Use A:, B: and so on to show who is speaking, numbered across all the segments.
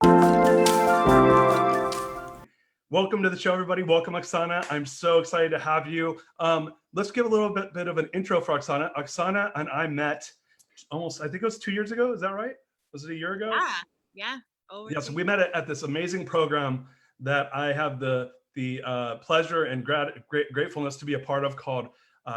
A: Welcome to the show, everybody. Welcome, Oksana. I'm so excited to have you. Let's give a little bit of an intro for Oksana. Oksana and I met almost, I think it was 2 years ago. Is that right? Was it a year ago?
B: Yeah. Over
A: Yeah, so we met at this amazing program that I have the pleasure and gratefulness to be a part of called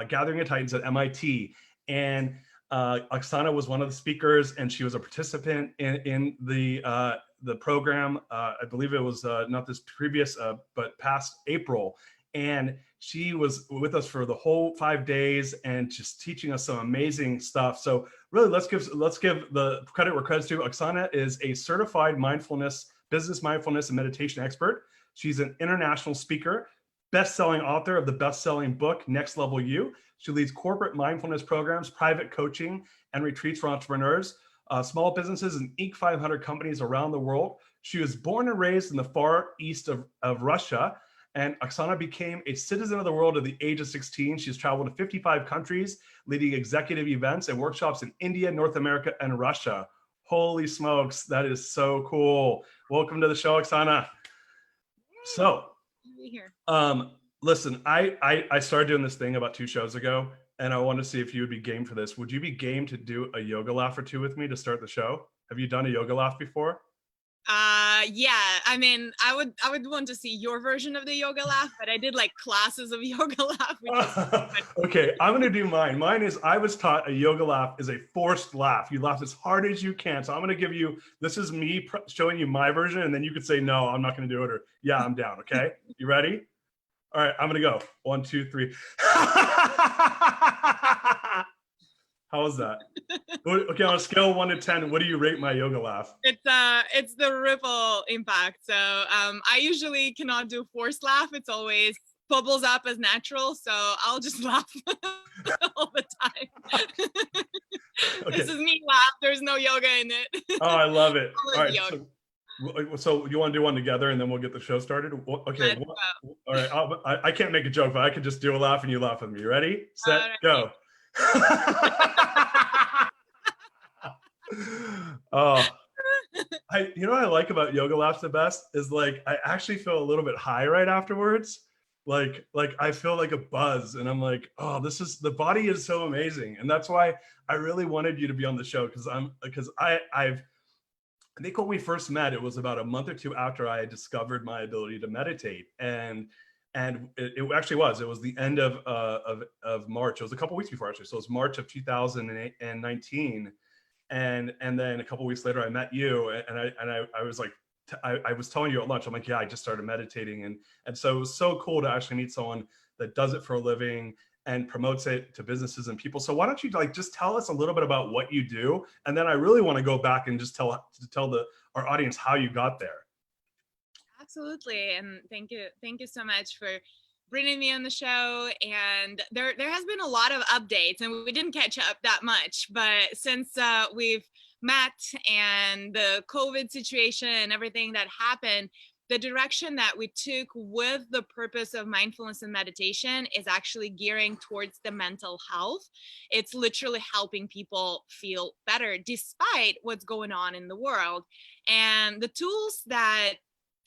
A: Gathering of Titans at MIT. And Oksana was one of the speakers, and she was a participant in the program. I believe it was not this previous, but past April. And she was with us for the whole 5 days and just teaching us some amazing stuff. So really, let's give the credit where credit's due. Oksana is a certified business mindfulness and meditation expert. She's an international speaker, best-selling author of the best-selling book, Next Level You. She leads corporate mindfulness programs, private coaching, and retreats for entrepreneurs, small businesses, and Inc. 500 companies around the world. She was born and raised in the far east of Russia, and Oksana became a citizen of the world at the age of 16. She's traveled to 55 countries, leading executive events and workshops in India, North America, and Russia. Holy smokes, that is so cool. Welcome to the show, Oksana. So, listen, I started doing this thing about 2 shows ago, and I want to see if you would be game for this. Would you be game to do a yoga laugh or 2 with me to start the show? Have you done a yoga laugh before?
B: Yeah. I mean, I would want to see your version of the yoga laugh, but I did like classes of yoga laugh.
A: Okay, I'm gonna do mine. Mine is, I was taught a yoga laugh is a forced laugh. You laugh as hard as you can. So I'm gonna give you, this is me showing you my version, and then you could say, no, I'm not gonna do it, or yeah, I'm down, okay? You ready? All right, I'm gonna go. 1, 2, 3. How was that? Okay, on a scale of 1 to 10, what do you rate my yoga laugh?
B: It's the ripple impact. So I usually cannot do forced laugh. It's always bubbles up as natural. So I'll just laugh all the time. Okay. This is me laugh. There's no yoga in it.
A: Oh, I love it. All right, so you want to do one together, and then we'll get the show started? Okay. All right, I can't make a joke, but I can just do a laugh and you laugh with me. Ready, set, go. Oh, you know what I like about yoga laughs the best is, like, I actually feel a little bit high right afterwards. Like I feel like a buzz, and I'm like, oh, the body is so amazing. And that's why I really wanted you to be on the show, because I think when we first met, it was about a month or 2 after I had discovered my ability to meditate, and it actually was. It was the end of March. It was a couple weeks before, actually. So it was March of 2019, and then a couple weeks later, I met you, and I was like, I was telling you at lunch, I'm like, yeah, I just started meditating, and so it was so cool to actually meet someone that does it for a living and promotes it to businesses and people. So why don't you just tell us a little bit about what you do, and then I really want to go back and just tell our audience how you got there.
B: Absolutely, and thank you so much for bringing me on the show. And there has been a lot of updates, and we didn't catch up that much, but since we've met and the COVID situation and everything that happened, the direction that we took with the purpose of mindfulness and meditation is actually gearing towards the mental health. It's literally helping people feel better despite what's going on in the world. And the tools that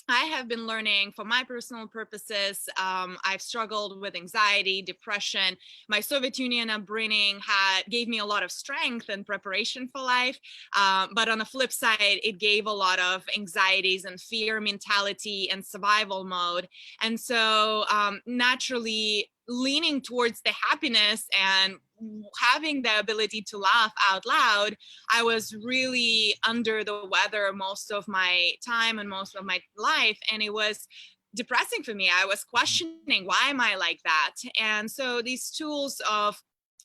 B: I have been learning for my personal purposes. I've struggled with anxiety, depression. My Soviet Union upbringing gave me a lot of strength and preparation for life. But on the flip side, it gave a lot of anxieties and fear mentality and survival mode. And so naturally leaning towards the happiness and having the ability to laugh out loud, I was really under the weather most of my time and most of my life. And it was depressing for me. I was questioning, why am I like that? And so these tools of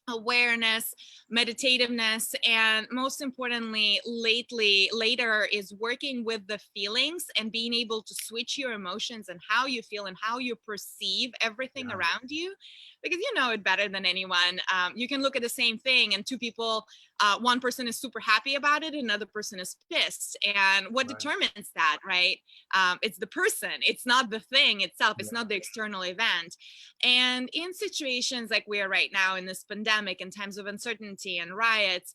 B: awareness, meditativeness, and most importantly, later is working with the feelings and being able to switch your emotions and how you feel and how you perceive everything around you, because you know it better than anyone. You can look at the same thing and 2 people, one person is super happy about it, another person is pissed. And what determines that, right? It's the person, it's not the thing itself, it's not the external event. And in situations like we are right now in this pandemic, in times of uncertainty and riots,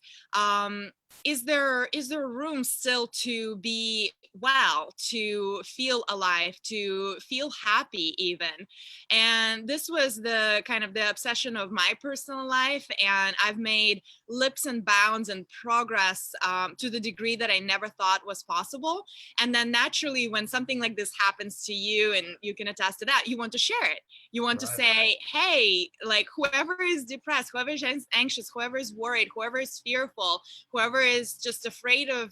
B: is there room still to be well, to feel alive, to feel happy even? And this was the kind of the obsession of my personal life, and I've made leaps and bounds and progress to the degree that I never thought was possible. And then naturally, when something like this happens to you, and you can attest to that, you want to share it. You want to say, hey, like, whoever is depressed, whoever is anxious, whoever is worried, whoever is fearful, whoever is just afraid of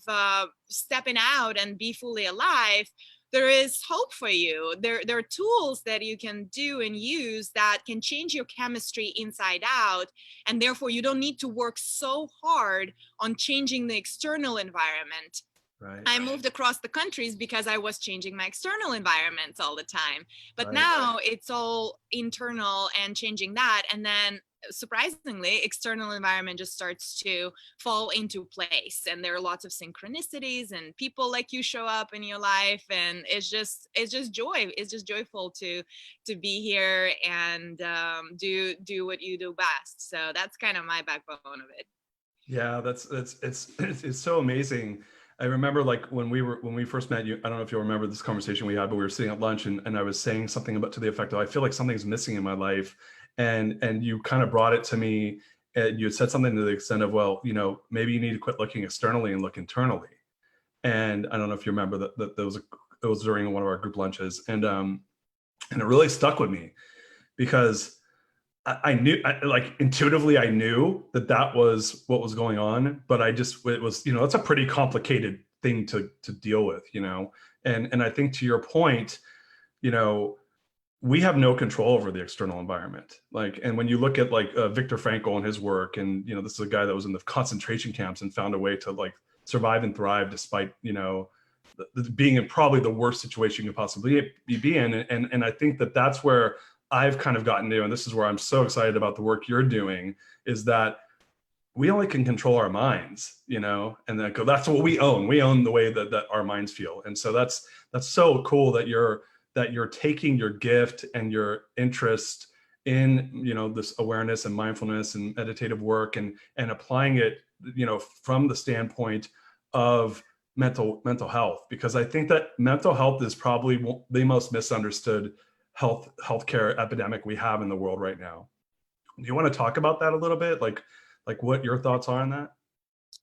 B: stepping out and be fully alive, there is hope for you. There are tools that you can do and use that can change your chemistry inside out. And therefore, you don't need to work so hard on changing the external environment.
A: Right.
B: I moved across the countries because I was changing my external environments all the time. But
A: Right.
B: now it's all internal and changing that. And then surprisingly, external environment just starts to fall into place. And there are lots of synchronicities and people like you show up in your life. And it's just joy. It's just joyful to be here and do what you do best. So that's kind of my backbone of it.
A: Yeah, it's so amazing. I remember like when we first met you, I don't know if you'll remember this conversation we had, but we were sitting at lunch and I was saying something about to the effect of, I feel like something's missing in my life. And you kind of brought it to me and you had said something to the extent of, well, you know, maybe you need to quit looking externally and look internally. And I don't know if you remember that it was during one of our group lunches. And it really stuck with me because I knew, like intuitively, I knew that was what was going on, but it was, you know, it's a pretty complicated thing to deal with, you know, and I think to your point, you know, we have no control over the external environment. Like, and when you look at like Viktor Frankl and his work, and, you know, this is a guy that was in the concentration camps and found a way to like survive and thrive despite, you know, being in probably the worst situation you could possibly be in. And I think that's where I've kind of gotten to, and this is where I'm so excited about the work you're doing, is that we only can control our minds, you know, and that's what we own. We own the way that our minds feel. And so that's so cool that you're taking your gift and your interest in, you know, this awareness and mindfulness and meditative work and applying it, you know, from the standpoint of mental health, because I think that mental health is probably the most misunderstood healthcare epidemic we have in the world right now. Do you want to talk about that a little bit? Like what your thoughts are on that?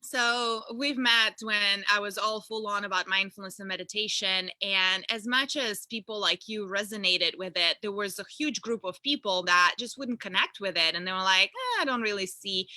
B: So we've met when I was all full on about mindfulness and meditation. And as much as people like you resonated with it, there was a huge group of people that just wouldn't connect with it. And they were like, I don't really see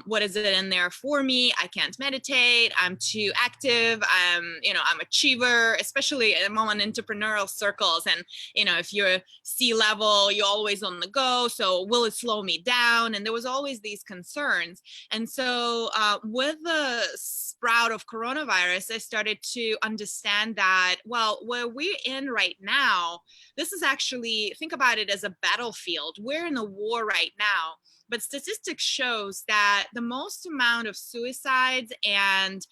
B: what is it in there for me. I can't meditate. I'm too active. I'm achiever, especially among entrepreneurial circles. And, you know, if you're C-level, you're always on the go. So will it slow me down? And there was always these concerns. And so with the sprout of coronavirus, I started to understand that, well, where we're in right now, this is actually, think about it as a battlefield. We're in a war right now. But statistics shows that the most amount of suicides and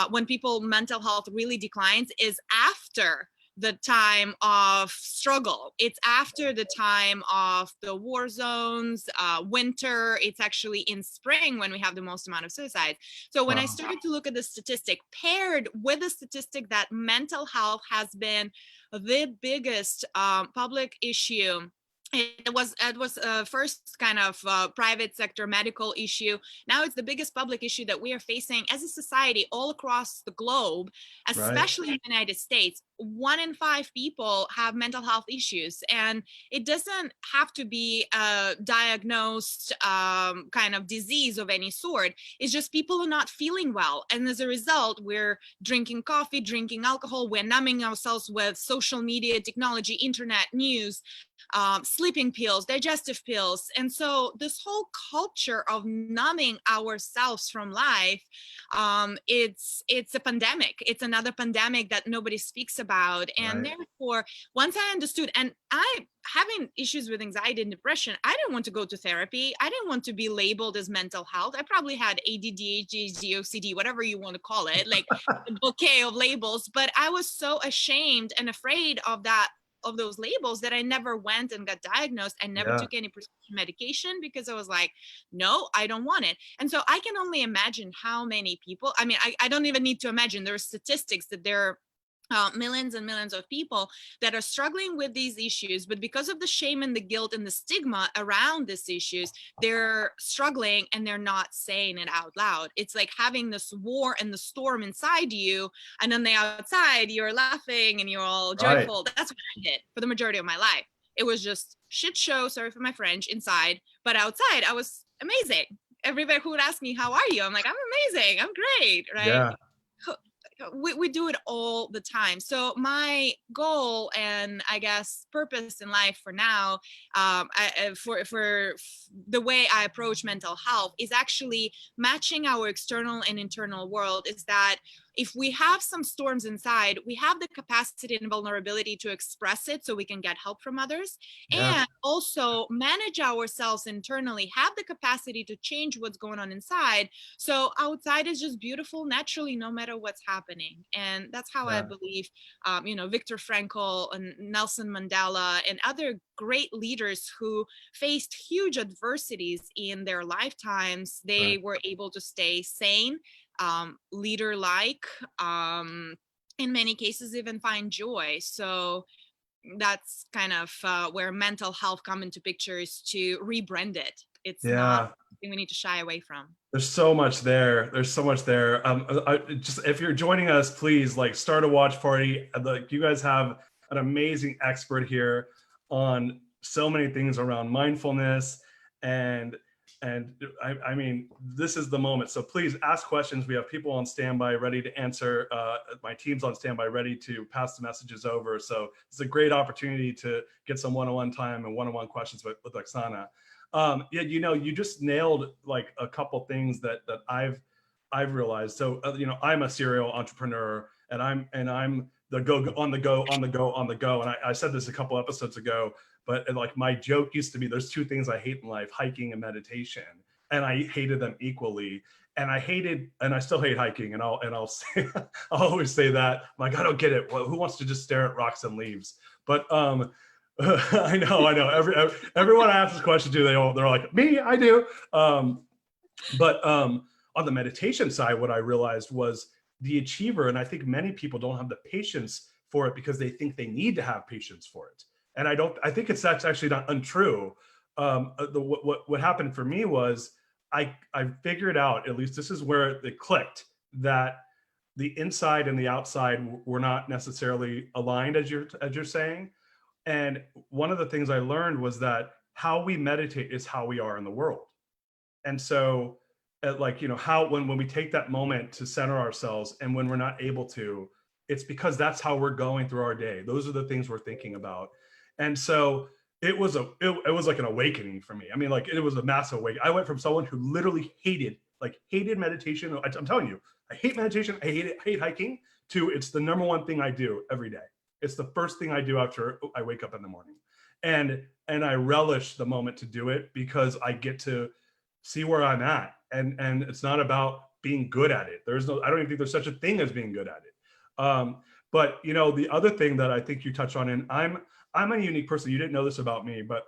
B: when people mental health really declines is after the time of struggle. It's after the time of the war zones, winter. It's actually in spring when we have the most amount of suicides. So when I started to look at the statistic paired with the statistic that mental health has been the biggest public issue, it was first kind of private sector medical issue. Now it's the biggest public issue that we are facing as a society all across the globe, especially in the United States. 1 in 5 people have mental health issues, and it doesn't have to be a diagnosed kind of disease of any sort. It's just people are not feeling well, and as a result, we're drinking coffee, drinking alcohol, we're numbing ourselves with social media, technology, internet, news, sleeping pills, digestive pills. And so this whole culture of numbing ourselves from life, it's a pandemic. It's another pandemic that nobody speaks about. And therefore, once I understood, and I having issues with anxiety and depression, I didn't want to go to therapy. I didn't want to be labeled as mental health. I probably had ADD, ADHD, OCD, whatever you want to call it, like a bouquet of labels. But I was so ashamed and afraid of that of those labels that I never went and got diagnosed. I never
A: Yeah.
B: took any prescription medication because I was like, no, I don't want it. And so I can only imagine how many people, I mean, I don't even need to imagine. There are statistics that there are millions and millions of people that are struggling with these issues, but because of the shame and the guilt and the stigma around these issues, they're struggling and they're not saying it out loud. It's like having this war and the storm inside you, and on the outside you're laughing and you're all joyful. Right. That's what I did for the majority of my life. It was just shit show, sorry for my French, inside, but outside I was amazing. Everybody who would ask me, how are you? I'm like, I'm amazing, I'm great, right? Yeah. We do it all the time. So my goal and I guess purpose in life for now, for the way I approach mental health, is actually matching our external and internal world. Is that if we have some storms inside, we have the capacity and vulnerability to express it so we can get help from others, and also manage ourselves internally, have the capacity to change what's going on inside. So outside is just beautiful naturally, no matter what's happening. And that's how I believe, Viktor Frankl and Nelson Mandela and other great leaders who faced huge adversities in their lifetimes, they were able to stay sane, leader-like, in many cases even find joy. So that's kind of where mental health come into picture, is to rebrand it. It's not something we need to shy away from.
A: There's so much there. There's so much there. Just if you're joining us, please start a watch party. You guys have an amazing expert here on so many things around mindfulness, and I mean, this is the moment. So please ask questions. We have people on standby ready to answer. My team's on standby ready to pass the messages over. So it's a great opportunity to get some one-on-one time and one-on-one questions with Oksana. You just nailed a couple things that I've realized. So I'm a serial entrepreneur, and I'm the on the go. And I said this a couple episodes ago, but my joke used to be, there's two things I hate in life: hiking and meditation. And I hated them equally. And I still hate hiking. And I'll say, I'll always say that. I don't get it. Well, who wants to just stare at rocks and leaves? But I know. Everyone I ask this question to, they're like, me, I do. But on the meditation side, what I realized was the achiever, and I think many people don't have the patience for it because they think they need to have patience for it. And I think that's actually not untrue. What happened for me was I figured out, at least this is where it clicked, that the inside and the outside were not necessarily aligned, as you're saying. And one of the things I learned was that how we meditate is how we are in the world. And so how when we take that moment to center ourselves, and when we're not able to, it's because that's how we're going through our day. Those are the things we're thinking about. And so it was like an awakening for me. I mean, it was a massive awakening. I went from someone who literally hated meditation. I'm telling you, I hate meditation. I hate hiking, to it's the number one thing I do every day. It's the first thing I do after I wake up in the morning. And I relish the moment to do it, because I get to see where I'm at. And it's not about being good at it. I don't even think there's such a thing as being good at it. But the other thing that I think you touch on, and I'm a unique person. You didn't know this about me, but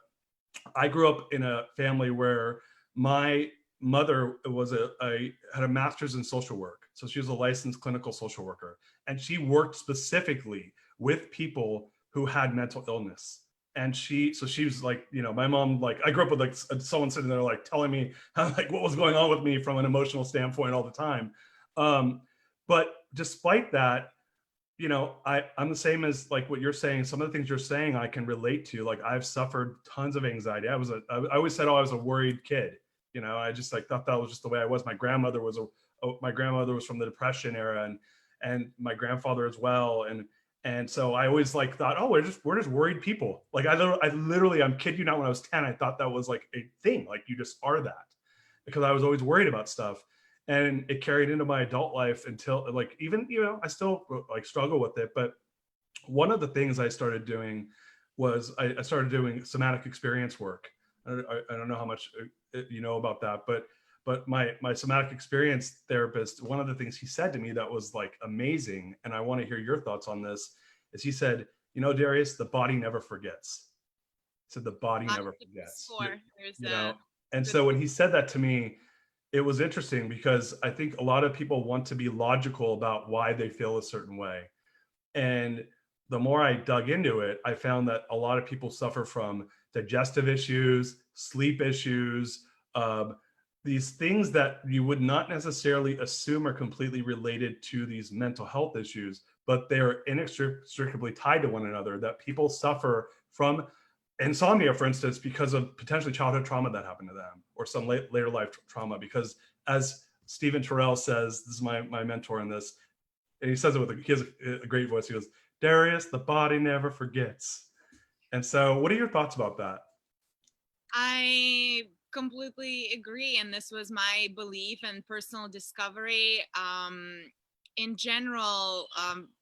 A: I grew up in a family where my mother had a master's in social work. So she was a licensed clinical social worker, and she worked specifically with people who had mental illness. And she was my mom, I grew up with someone sitting there telling me how, what was going on with me from an emotional standpoint all the time. But despite that, I'm the same as what you're saying. Some of the things you're saying I can relate to. I've suffered tons of anxiety. I always said, I was a worried kid. I just thought that was just the way I was. My grandmother was from the Depression era, and my grandfather as well. And so I always thought, oh, we're just worried people. I literally, I'm kidding you not, when I was 10, I thought that was a thing. You just are that, because I was always worried about stuff. And it carried into my adult life until even, I still struggle with it. But one of the things I started doing was I started doing somatic experience work. I don't know how much you know about that, but my somatic experience therapist, one of the things he said to me that was amazing, and I want to hear your thoughts on this, is he said, you know, Darius, the body never forgets. He said the body never forgets.
B: Score. There's
A: You know,
B: a
A: and
B: good
A: so when he said that to me, it was interesting because I think a lot of people want to be logical about why they feel a certain way. And the more I dug into it, I found that a lot of people suffer from digestive issues, sleep issues, these things that you would not necessarily assume are completely related to these mental health issues, but they're inextricably tied to one another, that people suffer from insomnia, for instance, because of potentially childhood trauma that happened to them, or some later life trauma. Because as Stephen Terrell says, this is my mentor in this, and he says it he has a great voice. He goes, Darius, the body never forgets. And so what are your thoughts about that?
B: I completely agree, and this was my belief and personal discovery. In general,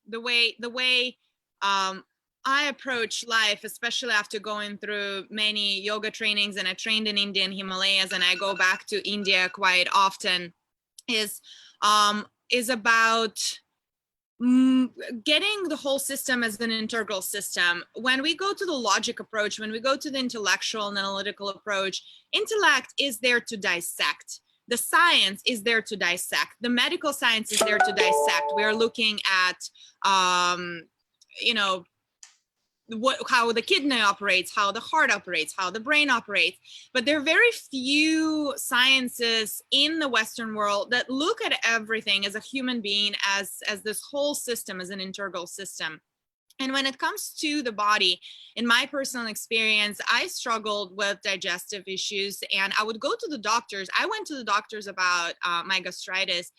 B: the way I approach life, especially after going through many yoga trainings, and I trained in India and Himalayas, and I go back to India quite often, is about getting the whole system as an integral system. When we go to the logic approach, when we go to the intellectual and analytical approach, intellect is there to dissect. The science is there to dissect. The medical science is there to dissect. We are looking at, you know, how the kidney operates, how the heart operates, how the brain operates. But there are very few sciences in the Western world that look at everything as a human being, as this whole system, as an integral system. And when it comes to the body, in my personal experience, I struggled with digestive issues, and I would go to the doctors. I went to the doctors about my gastritis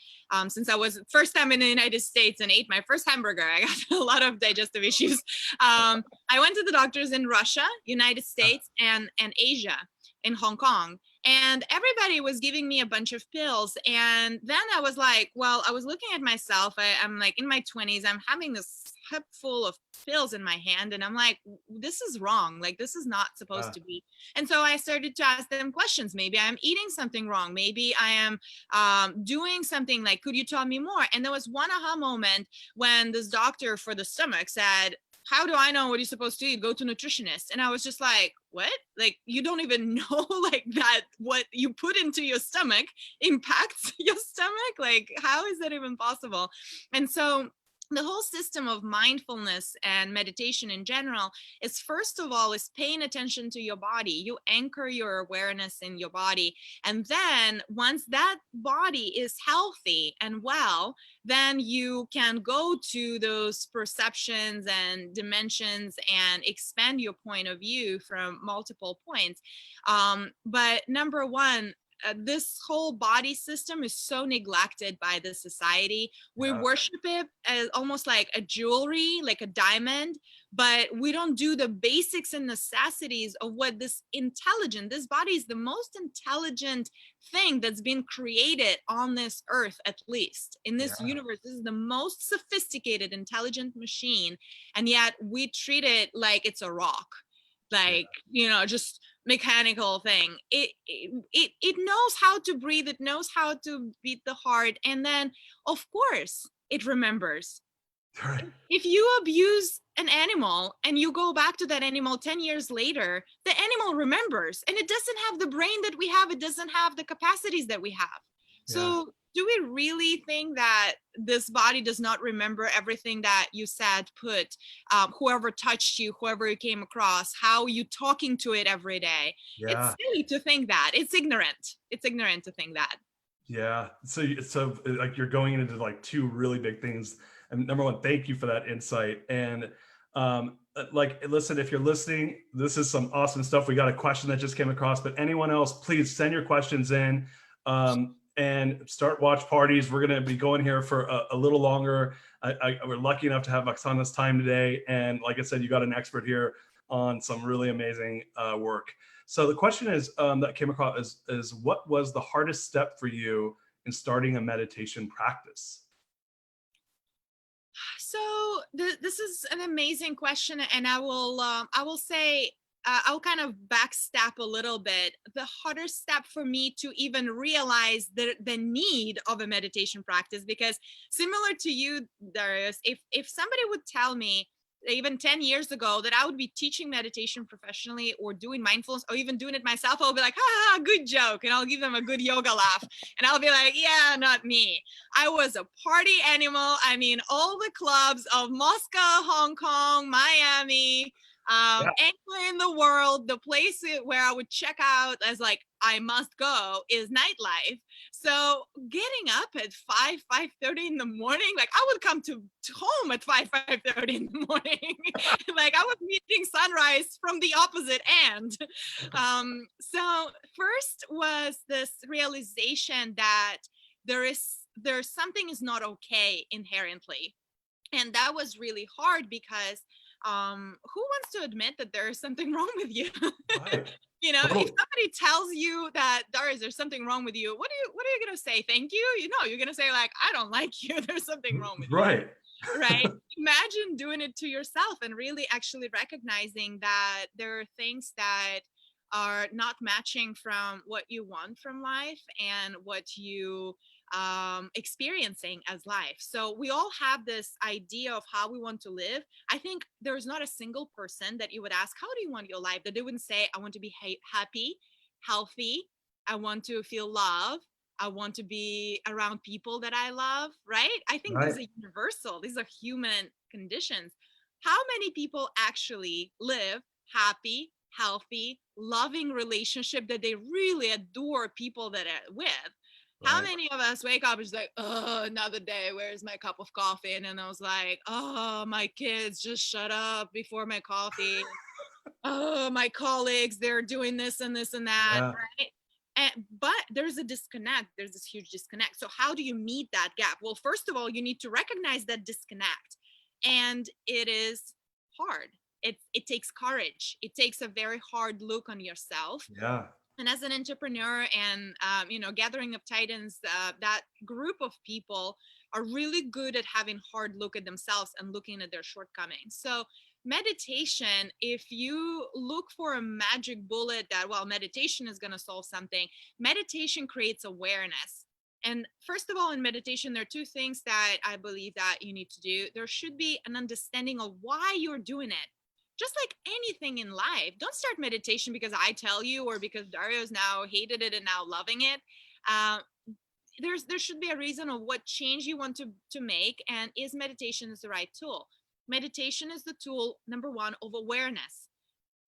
B: since I was first time in the United States and ate my first hamburger. I got a lot of digestive issues. I went to the doctors in Russia, United States, and Asia, in Hong Kong. And everybody was giving me a bunch of pills. And then I was like, well, I was looking at myself. I'm like in my 20s, I'm having this cup full of pills in my hand. And I'm like, this is wrong. Like, this is not supposed to be. And so I started to ask them questions. Maybe I'm eating something wrong. Maybe I am doing something, like, could you tell me more? And there was one aha moment when this doctor for the stomach said, how do I know what you're supposed to eat? Go to nutritionist. And I was just like, what? Like, you don't even know like that what you put into your stomach impacts your stomach? Like, how is that even possible? And so the whole system of mindfulness and meditation in general is, first of all, is paying attention to your body. You anchor your awareness in your body. And then once that body is healthy and well, then you can go to those perceptions and dimensions and expand your point of view from multiple points. But number one, this whole body system is so neglected by the society. We worship it as almost like a jewelry, like a diamond, but we don't do the basics and necessities of what this body is the most intelligent thing that's been created on this earth, at least in this universe. This is the most sophisticated, intelligent machine. And yet we treat it like it's a rock, like, you know, just mechanical thing. It knows how to breathe, it knows how to beat the heart, and then of course it remembers. If you abuse an animal and you go back to that animal 10 years later, the animal remembers, and it doesn't have the brain that we have, it doesn't have the capacities that we have. So do we really think that this body does not remember everything that you said, put, whoever touched you, whoever you came across, how you talking to it every day? It's silly to think that. It's ignorant. It's ignorant to think that.
A: Yeah. So like you're going into like two really big things. And number one, thank you for that insight. And like, listen, if you're listening, this is some awesome stuff. We got a question that just came across, but anyone else, please send your questions in. And start watch parties. We're going to be going here for a little longer. We're lucky enough to have Aksana's time today. And like I said, you got an expert here on some really amazing work. So the question is that came across is what was the hardest step for you in starting a meditation practice?
B: So this is an amazing question, and I will say, I'll kind of backstep a little bit. The hardest step for me to even realize the need of a meditation practice, because similar to you, Darius, if somebody would tell me, even 10 years ago that I would be teaching meditation professionally or doing mindfulness or even doing it myself, I'll be like, ha, good joke. And I'll give them a good yoga laugh. And I'll be like, yeah, not me. I was a party animal. I mean, all the clubs of Moscow, Hong Kong, Miami,
A: Yeah.
B: anywhere in the world, the place where I would check out as like, I must go is nightlife. So getting up at 5:30 in the morning, like I would come to home at 5:30 in the morning. Like I was meeting sunrise from the opposite end. So first was this realization that there's something is not okay inherently. And that was really hard because who wants to admit that there is something wrong with you?
A: Right.
B: You know,
A: Totally.
B: if somebody tells you that Darius, there's something wrong with you, what are you gonna say? Thank you? You know, you're gonna say like, I don't like you. There's something wrong with you,
A: Right.
B: right? Imagine doing it to yourself and really actually recognizing that there are things that are not matching from what you want from life and what you experiencing as life. So we all have this idea of how we want to live. I think there's not a single person that you would ask, how do you want your life? That they wouldn't say, I want to be happy, healthy. I want to feel love. I want to be around people that I love, right? I think these
A: Right.
B: are universal. These are human conditions. How many people actually live happy, healthy, loving relationship that they really adore people that are with? How
A: Right.
B: many of us wake up and just like, oh, another day, where's my cup of coffee? And then I was like, oh, my kids just shut up before my coffee. Oh, my colleagues, they're doing this and this and that,
A: Yeah.
B: right? But there's a disconnect. There's this huge disconnect. So how do you meet that gap? Well, first of all, you need to recognize that disconnect. And it is hard. It takes courage. It takes a very hard look on yourself.
A: Yeah.
B: And as an entrepreneur and gathering of titans, that group of people are really good at having hard look at themselves and looking at their shortcomings. So meditation, if you look for a magic bullet that, well, meditation is going to solve something, meditation creates awareness. And first of all, in meditation, there are two things that I believe that you need to do. There should be an understanding of why you're doing it. Just like anything in life, don't start meditation because I tell you or because Dario's now hated it and now loving it. Uh, there should be a reason of what change you want to make, and is meditation is the right tool. Meditation is the tool, number one, of awareness.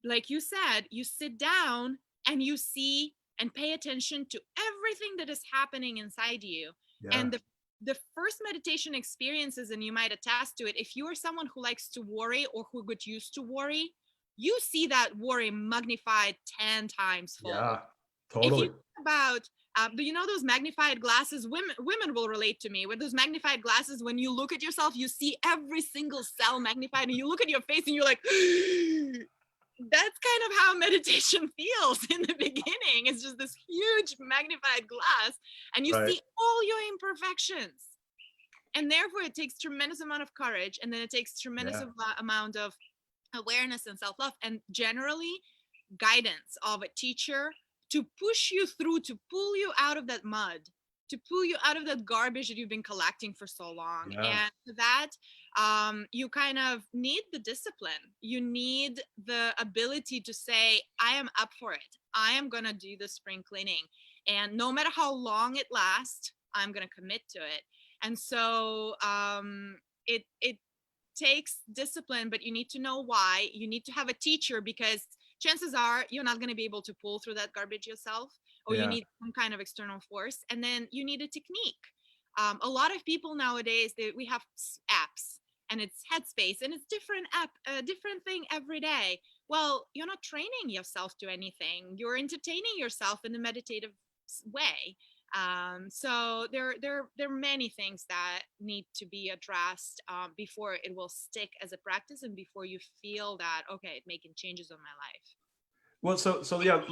B: Like you said, you sit down and you see and pay attention to everything that is happening inside you.
A: Yeah.
B: And the first meditation experiences, and you might attest to it, if you are someone who likes to worry or who got used to worry, you see that worry magnified 10 times fold.
A: Yeah.
B: If you
A: Totally.
B: think about do you know those magnified glasses? Women will relate to me with those magnified glasses. When you look at yourself, you see every single cell magnified, and you look at your face and you're like, that's kind of how meditation feels in the beginning. It's just this huge magnified glass, and you
A: Right.
B: see all your imperfections. And therefore, it takes tremendous amount of courage, and then it takes tremendous amount of awareness and self-love, and generally guidance of a teacher to push you through, to pull you out of that mud, to pull you out of that garbage that you've been collecting for so long.
A: Yeah.
B: And for that, you kind of need the discipline. You need the ability to say, I am up for it. I am going to do the spring cleaning. And no matter how long it lasts, I'm going to commit to it. And so it takes discipline, but you need to know why. You need to have a teacher, because chances are you're not going to be able to pull through that garbage yourself, or you need some kind of external force. And then you need a technique. A lot of people nowadays, we have apps, and it's Headspace, and it's different app, a different thing every day. Well, you're not training yourself to anything. You're entertaining yourself in a meditative way. So there are many things that need to be addressed before it will stick as a practice, and before you feel that, okay, it's making changes on my life.
A: Well, so yeah,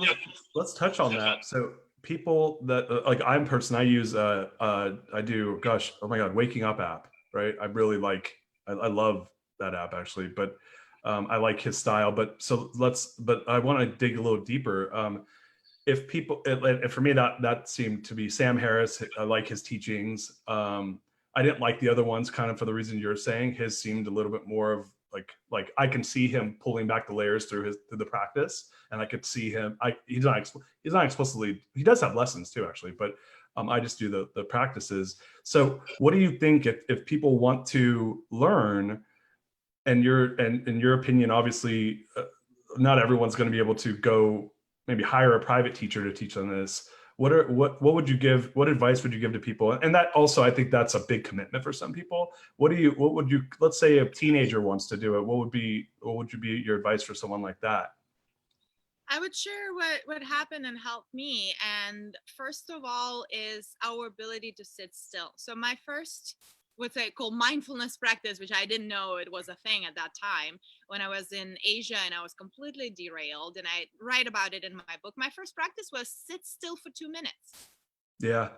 A: let's touch on that. So people that like I'm a person, I use I do, gosh, oh my God, Waking Up app, right? I really like, I love that app actually, but I like his style. But I want to dig a little deeper. If people, for me, that seemed to be Sam Harris. I like his teachings. I didn't like the other ones, kind of for the reason you're saying. His seemed a little bit more like I can see him pulling back the layers through the practice, and I could see him. He's not explicitly, he does have lessons too, actually, but I just do the practices. So what do you think if people want to learn, and in your opinion, obviously, not everyone's going to be able to go maybe hire a private teacher to teach them this. What advice would you give to people? And that also, I think that's a big commitment for some people. Let's say a teenager wants to do it. What would be your advice for someone like that?
B: I would share what happened and helped me. And first of all is our ability to sit still. So my first, what's it called, mindfulness practice, which I didn't know it was a thing at that time, when I was in Asia and I was completely derailed, and I write about it in my book. My first practice was sit still for 2 minutes.
A: Yeah.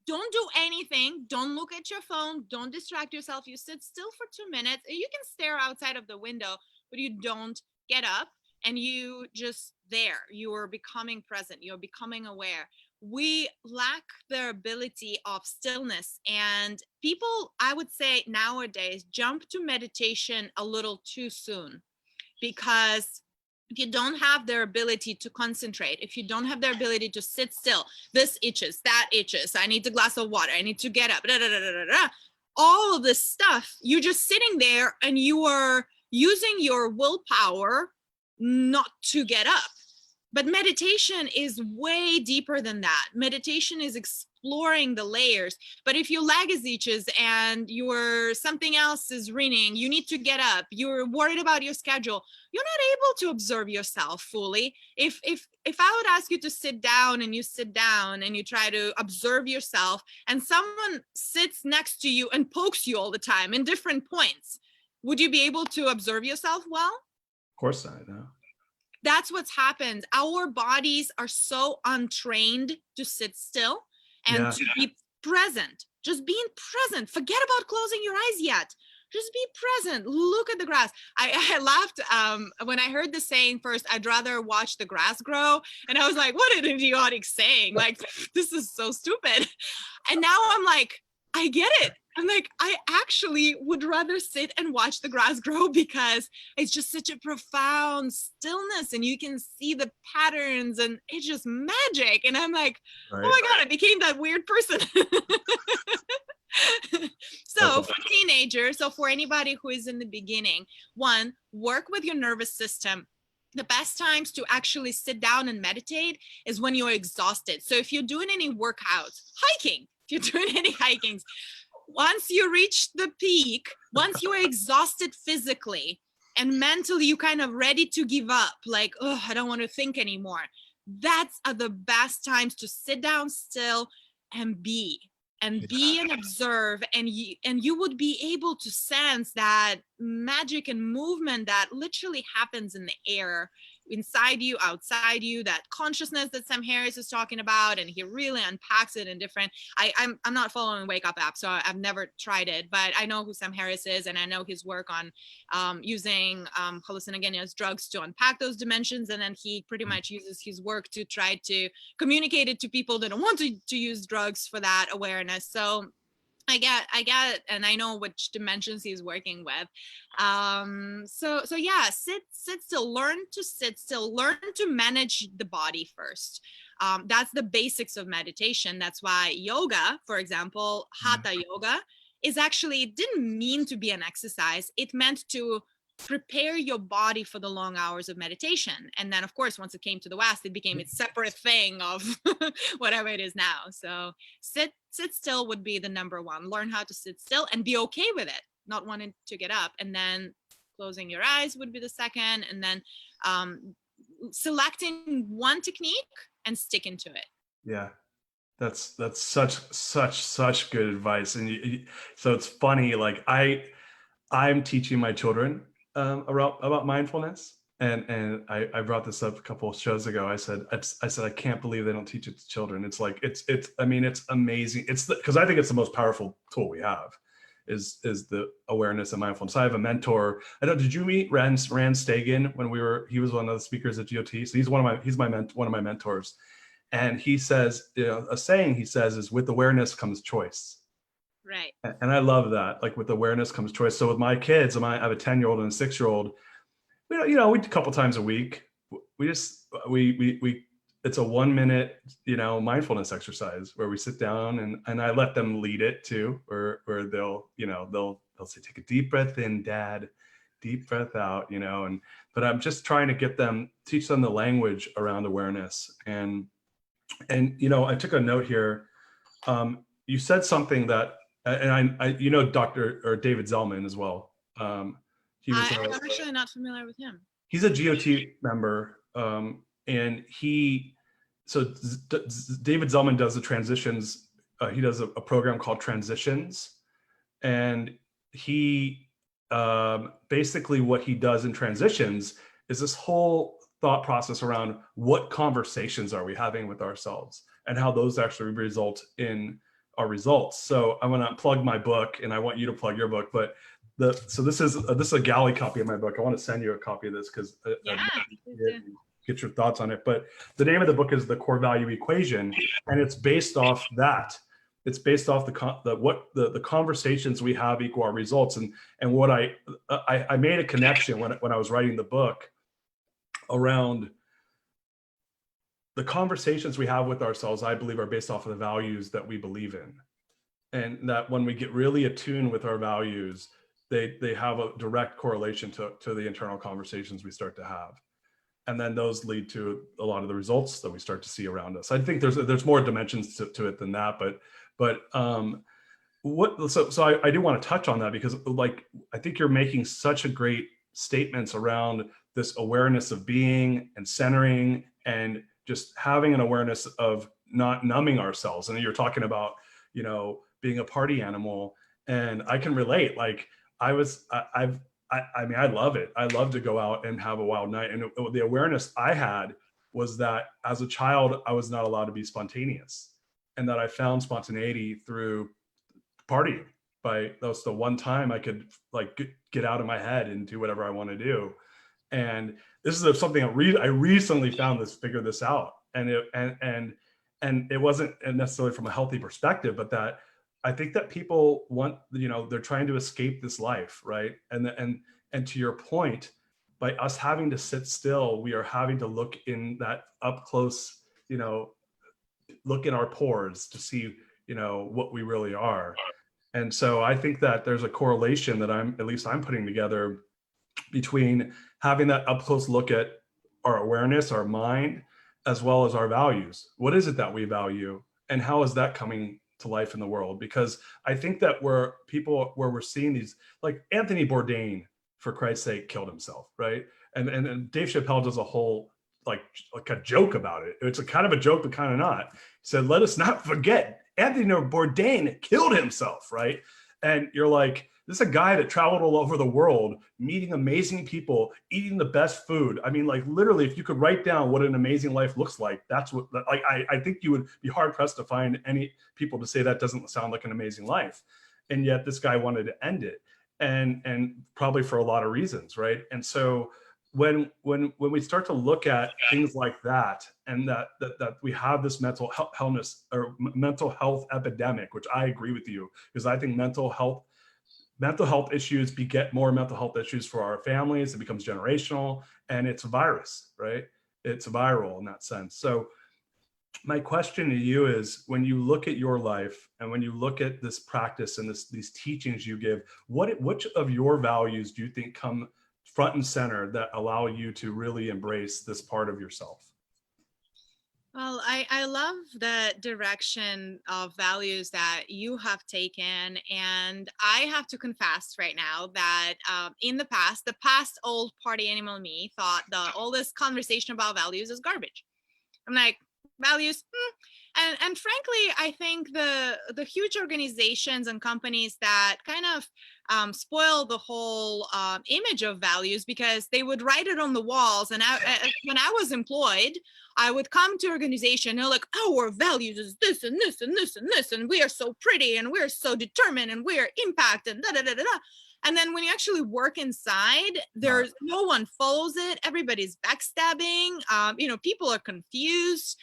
B: Don't do anything. Don't look at your phone. Don't distract yourself. You sit still for 2 minutes. You can stare outside of the window, but you don't get up, and you just there. You are becoming present. You're becoming aware. We lack the ability of stillness, and people, I would say nowadays, jump to meditation a little too soon, because if you don't have their ability to concentrate, if you don't have their ability to sit still, this itches, that itches, I need a glass of water, I need to get up, all of this stuff, you're just sitting there and you are using your willpower not to get up. But meditation is way deeper than that. Meditation is exploring the layers. But if your leg is itches and something else is ringing, you need to get up, you're worried about your schedule, you're not able to observe yourself fully. If I would ask you to sit down and you sit down and you try to observe yourself, and someone sits next to you and pokes you all the time in different points, would you be able to observe yourself well?
A: Of course not, no.
B: That's what's happened. Our bodies are so untrained to sit still and to be present. Just being present. Forget about closing your eyes yet. Just be present. Look at the grass. I laughed when I heard the saying first, I'd rather watch the grass grow. And I was like, what an idiotic saying. Like, this is so stupid. And now I'm like, I get it. I'm like, I actually would rather sit and watch the grass grow, because it's just such a profound stillness and you can see the patterns and it's just magic. And I'm like, oh my God, I became that weird person. So for teenagers, so for anybody who is in the beginning, one, work with your nervous system. The best times to actually sit down and meditate is when you're exhausted. So if you're doing any workouts, hiking, if you're doing any hikings, once you reach the peak, once you are exhausted physically and mentally, you kind of ready to give up, like, oh, I don't want to think anymore. That's the best times to sit down still and be and observe. And you would be able to sense that magic and movement that literally happens in the air, inside you, outside you, that consciousness that Sam Harris is talking about, and he really unpacks it in different. I'm not following Wake Up app, so I've never tried it, but I know who Sam Harris is, and I know his work on using hallucinogenous drugs to unpack those dimensions, and then he pretty much uses his work to try to communicate it to people that don't want to use drugs for that awareness. So I get it, and I know which dimensions he's working with. So yeah, sit still, learn to sit still, learn to manage the body first. That's the basics of meditation. That's why yoga, for example, hatha yoga is actually, it didn't mean to be an exercise. It meant to prepare your body for the long hours of meditation. And then of course, once it came to the West, it became its separate thing of whatever it is now. So sit still would be the number one. Learn how to sit still and be okay with it, not wanting to get up. And then closing your eyes would be the second. And then selecting one technique and sticking to it.
A: Yeah. That's such good advice. And so it's funny, like I'm teaching my children about mindfulness, and I brought this up a couple of shows ago. I said I can't believe they don't teach it to children. It's like it's amazing. It's because I think it's the most powerful tool we have is the awareness and mindfulness. I have a mentor. I don't. Did you meet Rand Stagen when he was one of the speakers at GOT? So he's one of my mentors, and he says, a saying he says is, with awareness comes choice.
B: Right.
A: And I love that. Like with awareness comes choice. So with my kids, I have a 10-year-old and a 6-year-old. We a couple times a week. We just we it's a 1 minute, mindfulness exercise where we sit down and I let them lead it too, where they'll say, take a deep breath in, Dad, deep breath out, but I'm just trying to teach them the language around awareness. And I took a note here. You said something that, and I Dr. or David Zellman as well. He was
B: I'm actually not familiar with him.
A: He's a GOT member, and David Zellman does the transitions. He does a program called Transitions, and he basically what he does in Transitions is this whole thought process around what conversations are we having with ourselves and how those actually result in our results. So I want to plug my book, and I want you to plug your book, but this is a galley copy of my book. I want to send you a copy of this because get your thoughts on it. But the name of the book is The Core Value Equation, and it's based off that. It's based off the conversations we have equal our results. And what I made a connection when I was writing the book around the conversations we have with ourselves, I believe, are based off of the values that we believe in. And that when we get really attuned with our values, they have a direct correlation to the internal conversations we start to have. And then those lead to a lot of the results that we start to see around us. I think there's more dimensions to it than that, but I do want to touch on that because I think you're making such a great statements around this awareness of being and centering and just having an awareness of not numbing ourselves. And you're talking about, being a party animal, and I can relate. I love it. I love to go out and have a wild night. And the awareness I had was that as a child, I was not allowed to be spontaneous, and that I found spontaneity through partying. That was the one time I could get out of my head and do whatever I want to do. And this is something I recently figured this out. And it wasn't necessarily from a healthy perspective, but that I think that people want, they're trying to escape this life, right? And to your point, by us having to sit still, we are having to look in that up close, look in our pores to see, what we really are. And so I think that there's a correlation that I'm putting together between having that up close look at our awareness, our mind, as well as our values. What is it that we value, and how is that coming to life in the world? Because I think that where we're seeing these, like Anthony Bourdain, for Christ's sake, killed himself, right? And Dave Chappelle does a whole like a joke about it. It's a kind of a joke, but kind of not. He said, let us not forget Anthony Bourdain killed himself, right? And you're like, this is a guy that traveled all over the world, meeting amazing people, eating the best food. I mean, literally, if you could write down what an amazing life looks like, that's what, I think you would be hard pressed to find any people to say that doesn't sound like an amazing life. And yet this guy wanted to end it, and probably for a lot of reasons, right? And so when we start to look at things like that, and that we have this mental health epidemic, which I agree with you, because I think mental health issues beget more mental health issues for our families. It becomes generational, and it's a virus, right? It's viral in that sense. So my question to you is, when you look at your life and when you look at this practice and these teachings you give, which of your values do you think come front and center that allow you to really embrace this part of yourself?
B: Well, I love the direction of values that you have taken. And I have to confess right now that in the past old party animal me thought all this conversation about values is garbage. I'm like, values? And frankly, I think the huge organizations and companies that kind of spoil the whole image of values, because they would write it on the walls. And when I was employed, I would come to organization and they're like, our values is this and this and this and this, and we are so pretty and we're so determined and we're impact and da da da da da. And then when you actually work inside, there's no one follows it. Everybody's backstabbing. People are confused.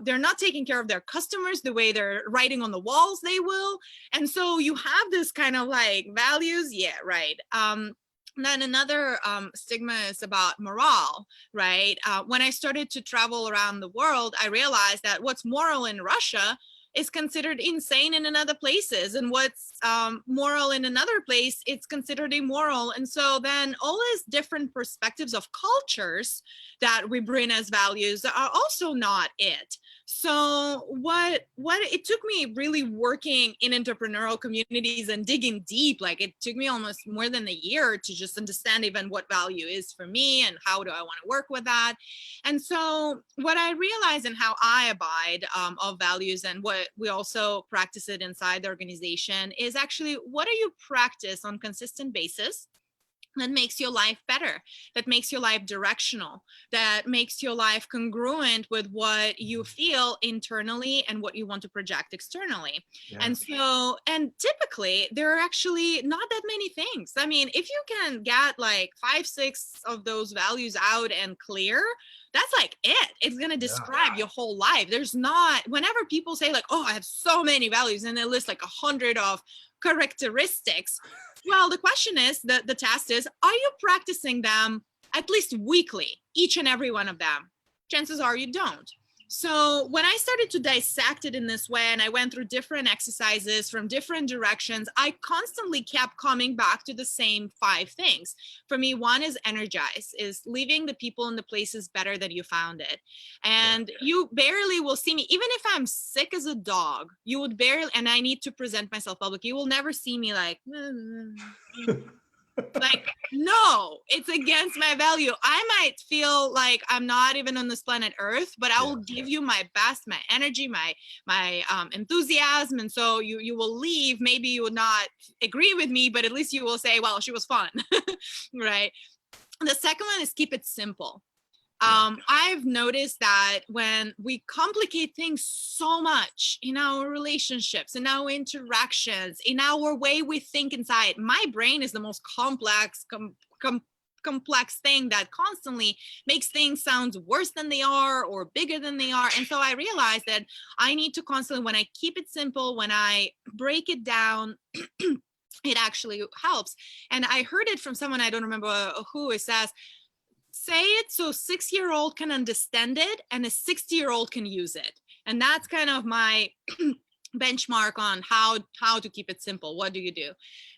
B: They're not taking care of their customers the way they're writing on the walls they will. And so you have this kind of like values. Yeah, right. Then another stigma is about morale, right? When I started to travel around the world, I realized that what's moral in Russia is considered insane in another places, and what's moral in another place, it's considered immoral. And so then all these different perspectives of cultures that we bring as values are also not it. So what it took me really working in entrepreneurial communities and digging deep, like it took me almost more than a year to just understand even what value is for me and how do I want to work with that. And so what I realized and how I abide of values, and what we also practice it inside the organization, is actually what do you practice on consistent basis that makes your life better, that makes your life directional, that makes your life congruent with what you feel internally and what you want to project externally. Yeah. And typically there are actually not that many things. I mean, if you can get like 5-6 of those values out and clear, that's like it. It's going to describe your whole life. There's not, whenever people say like, oh, I have so many values, and they list like 100 of characteristics. Well, the question is, the task is, are you practicing them at least weekly, each and every one of them? Chances are you don't. So when I started to dissect it in this way, and I went through different exercises from different directions, I constantly kept coming back to the same 5 things. For me, one is energize, is leaving the people and the places better than you found it. And you barely will see me, even if I'm sick as a dog, you would barely, and I need to present myself public, you will never see me like, like, no, it's against my value. I might feel like I'm not even on this planet Earth, but I will give you my best, my energy, my enthusiasm. And so you will leave. Maybe you would not agree with me, but at least you will say, well, she was fun, right? The second one is keep it simple. I've noticed that when we complicate things so much in our relationships, in our interactions, in our way we think inside, my brain is the most complex, complex thing that constantly makes things sound worse than they are or bigger than they are. And so I realized that I need to constantly, when I keep it simple, when I break it down, it actually helps. And I heard it from someone, I don't remember who, it says, say it so a 6-year-old can understand it and a 60-year-old can use it. And that's kind of my benchmark on how to keep it simple. What do you do?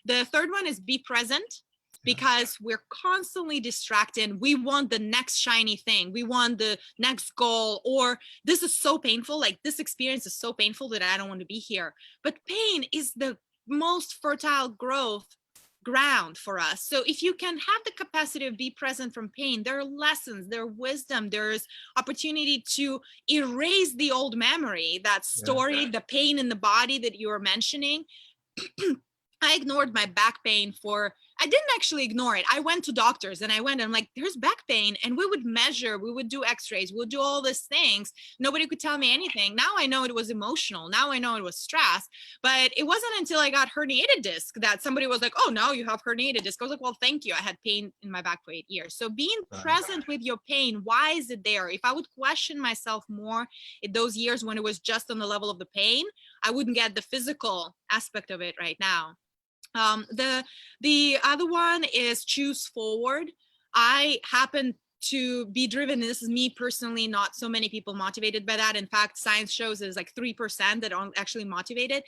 B: The third one is be present, because we're constantly distracted. We want the next shiny thing. We want the next goal, or this is so painful. Like, this experience is so painful that I don't want to be here. But pain is the most fertile growth ground for us. So if you can have the capacity of be present from pain, there are lessons, there are wisdom, there's opportunity to erase the old memory, that story, the pain in the body that you were mentioning. I ignored my back pain I didn't actually ignore it. I went to doctors and I'm like, there's back pain. And we would measure, we would do x-rays, we'll do all these things. Nobody could tell me anything. Now I know it was emotional. Now I know it was stress. But it wasn't until I got herniated disc that somebody was like, oh, now you have herniated disc. I was like, well, thank you. I had pain in my back for 8 years. So being present with your pain, why is it there? If I would question myself more in those years when it was just on the level of the pain, I wouldn't get the physical aspect of it right now. The other one is choose forward. I happen to be driven, and this is me personally, not so many people motivated by that. In fact, science shows there's like 3% that aren't actually motivated.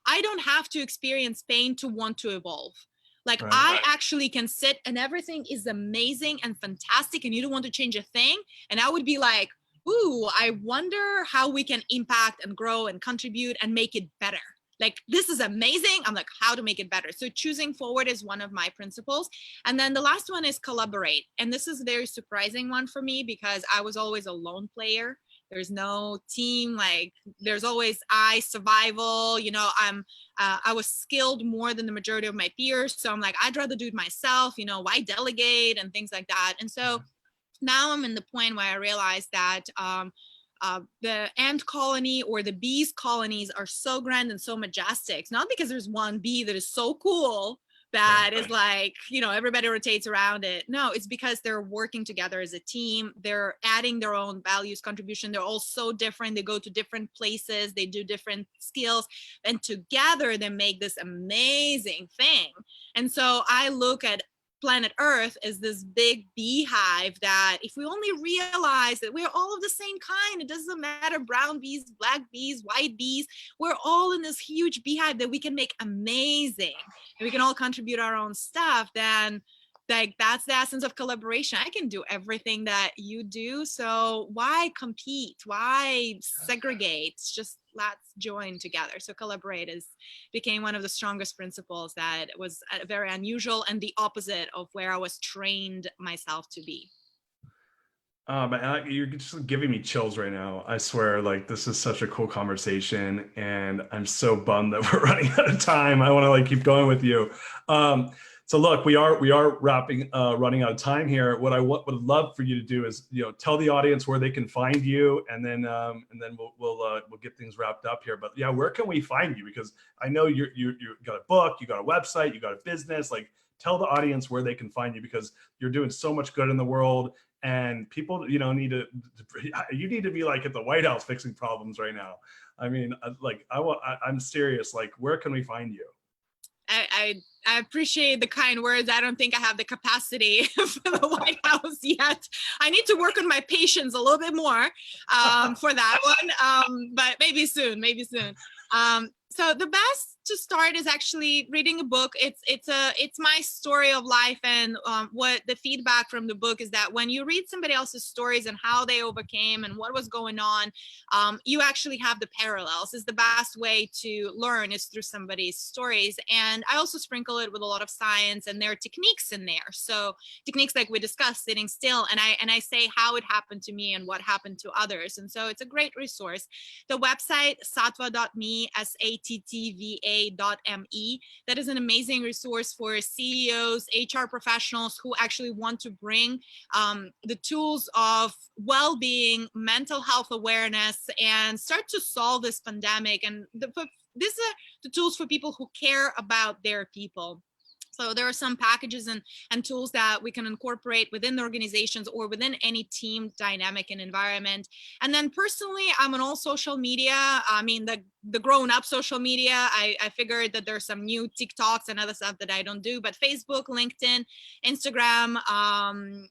B: I don't have to experience pain to want to evolve. Like, I actually can sit and everything is amazing and fantastic and you don't want to change a thing. And I would be like, ooh, I wonder how we can impact and grow and contribute and make it better. Like, this is amazing. I'm like, how to make it better. So choosing forward is one of my principles. And then the last one is collaborate. And this is a very surprising one for me because I was always a lone player. There's no team. Like, there's always survival. You know, I was skilled more than the majority of my peers. So I'm like, I'd rather do it myself. You know, why delegate and things like that. And so now I'm in the point where I realize that the ant colony or the bees colonies are so grand and so majestic, not because there's one bee that is so cool, that is like, everybody rotates around it. No, it's because they're working together as a team. They're adding their own values, contribution. They're all so different. They go to different places. They do different skills. And together they make this amazing thing. And so I look at planet Earth is this big beehive that if we only realize that we're all of the same kind, it doesn't matter, brown bees, black bees, white bees, we're all in this huge beehive that we can make amazing, and we can all contribute our own stuff, then like that's the essence of collaboration. I can do everything that you do, so why compete? Why segregate? Just let's join together. So collaborate became one of the strongest principles that was very unusual and the opposite of where I was trained myself to be.
A: Man, you're just giving me chills right now. I swear, like, this is such a cool conversation, and I'm so bummed that we're running out of time. I want to keep going with you. So look, we are running out of time here. What I would love for you to do is, tell the audience where they can find you, and then we'll get things wrapped up here. But yeah, where can we find you? Because I know you got a book, you got a website, you got a business. Like, tell the audience where they can find you, because you're doing so much good in the world, and people, need to be like at the White House fixing problems right now. I mean, I'm serious. Like, where can we find you?
B: I appreciate the kind words. I don't think I have the capacity for the White House yet. I need to work on my patience a little bit more for that one, but maybe soon. So the best to start is actually reading a book. It's my story of life, and what the feedback from the book is that when you read somebody else's stories and how they overcame and what was going on, you actually have the parallels. Is the best way to learn is through somebody's stories. And I also sprinkle it with a lot of science, and there are techniques in there. So techniques like we discussed, sitting still, and I say how it happened to me and what happened to others. And so it's a great resource. The website SattvaMe, SattvaMe. That is an amazing resource for CEOs, HR professionals who actually want to bring the tools of well-being, mental health awareness, and start to solve this pandemic. And these are the tools for people who care about their people. So there are some packages and tools that we can incorporate within the organizations or within any team dynamic and environment. And then personally, I'm on all social media. I mean, the grown-up social media, I figured that there's some new TikToks and other stuff that I don't do, but Facebook, LinkedIn, Instagram,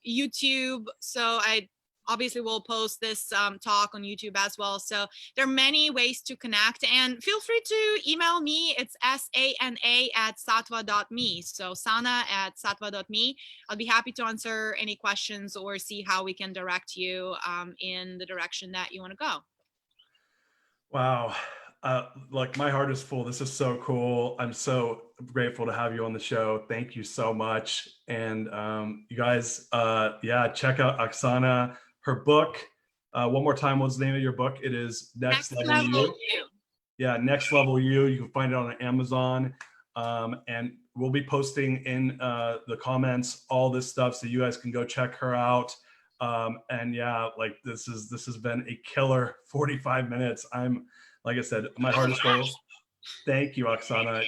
B: YouTube. So I obviously will post this talk on YouTube as well. So there are many ways to connect, and feel free to email me. It's sana@sattva.me. So sana@sattva.me. I'll be happy to answer any questions or see how we can direct you in the direction that you want to go.
A: Wow. Like, my heart is full. This is so cool. I'm so grateful to have you on the show. Thank you so much. And you guys, check out Aksana. Her book, one more time, what's the name of your book? It is Next Level You. Yeah, Next Level You. You can find it on Amazon. And we'll be posting in the comments all this stuff, so you guys can go check her out. And yeah, like, this has been a killer 45 minutes. Like I said, my heart is full. Thank you, Oksana.